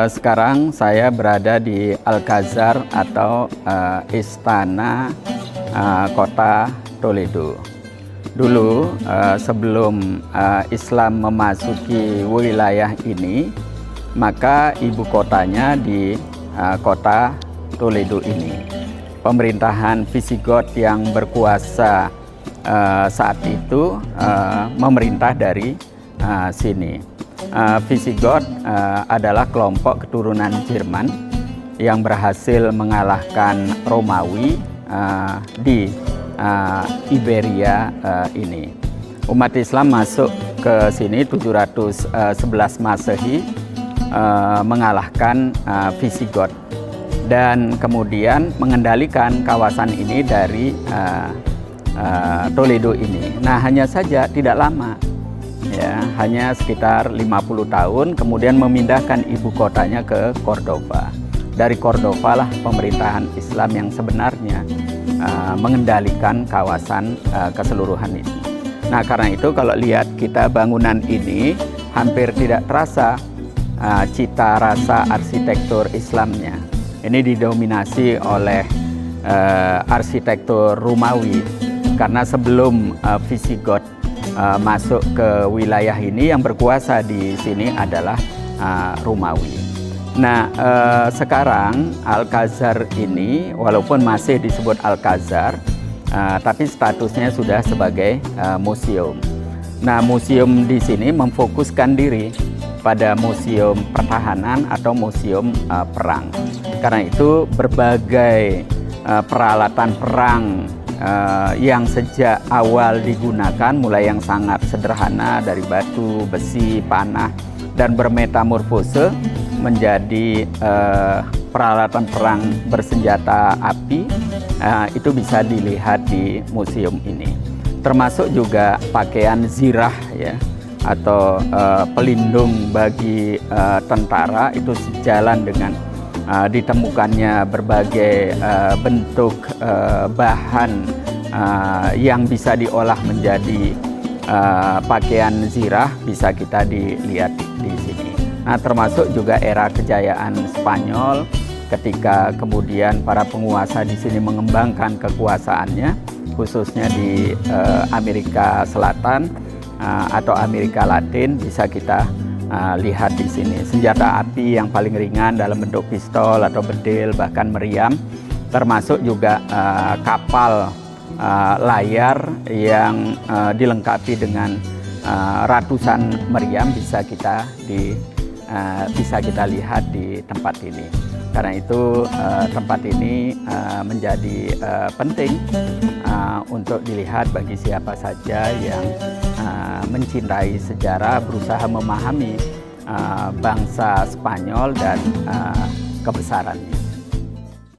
Sekarang saya berada di Alcázar atau Istana Kota Toledo. Dulu sebelum Islam memasuki wilayah ini, maka ibu kotanya di kota Toledo ini. Pemerintahan Visigoth yang berkuasa saat itu memerintah dari sini. Visigoth adalah kelompok keturunan Jerman yang berhasil mengalahkan Romawi di Iberia ini. Umat Islam masuk ke sini 711 Masehi, mengalahkan Visigoth dan kemudian mengendalikan kawasan ini dari Toledo ini. Nah, hanya saja tidak lama, ya, hanya sekitar 50 tahun, kemudian memindahkan ibu kotanya ke Cordova. Dari Cordova lah pemerintahan Islam yang sebenarnya mengendalikan kawasan keseluruhan ini. Nah, karena itu kalau lihat kita bangunan ini hampir tidak terasa cita rasa arsitektur Islamnya. Ini didominasi oleh arsitektur Romawi, karena sebelum Visigoth masuk ke wilayah ini, yang berkuasa di sini adalah Romawi. Nah, sekarang Alcázar ini walaupun masih disebut Alcázar, tapi statusnya sudah sebagai museum. Nah, museum di sini memfokuskan diri pada museum pertahanan atau museum perang. Karena itu berbagai peralatan perang yang sejak awal digunakan, mulai yang sangat sederhana dari batu, besi, panah, dan bermetamorfose menjadi peralatan perang bersenjata api, itu bisa dilihat di museum ini. Termasuk juga pakaian zirah, ya, atau pelindung bagi tentara, itu sejalan dengan ditemukannya berbagai bentuk bahan yang bisa diolah menjadi pakaian zirah, bisa kita dilihat di sini. Nah, termasuk juga era kejayaan Spanyol ketika kemudian para penguasa di sini mengembangkan kekuasaannya, khususnya di Amerika Selatan atau Amerika Latin, bisa kita lihat di sini. Senjata api yang paling ringan dalam bentuk pistol atau bedil, bahkan meriam, termasuk juga kapal layar yang dilengkapi dengan ratusan meriam, bisa kita lihat di tempat ini. Karena itu tempat ini menjadi penting untuk dilihat bagi siapa saja yang mencintai sejarah, berusaha memahami bangsa Spanyol dan kebesarannya.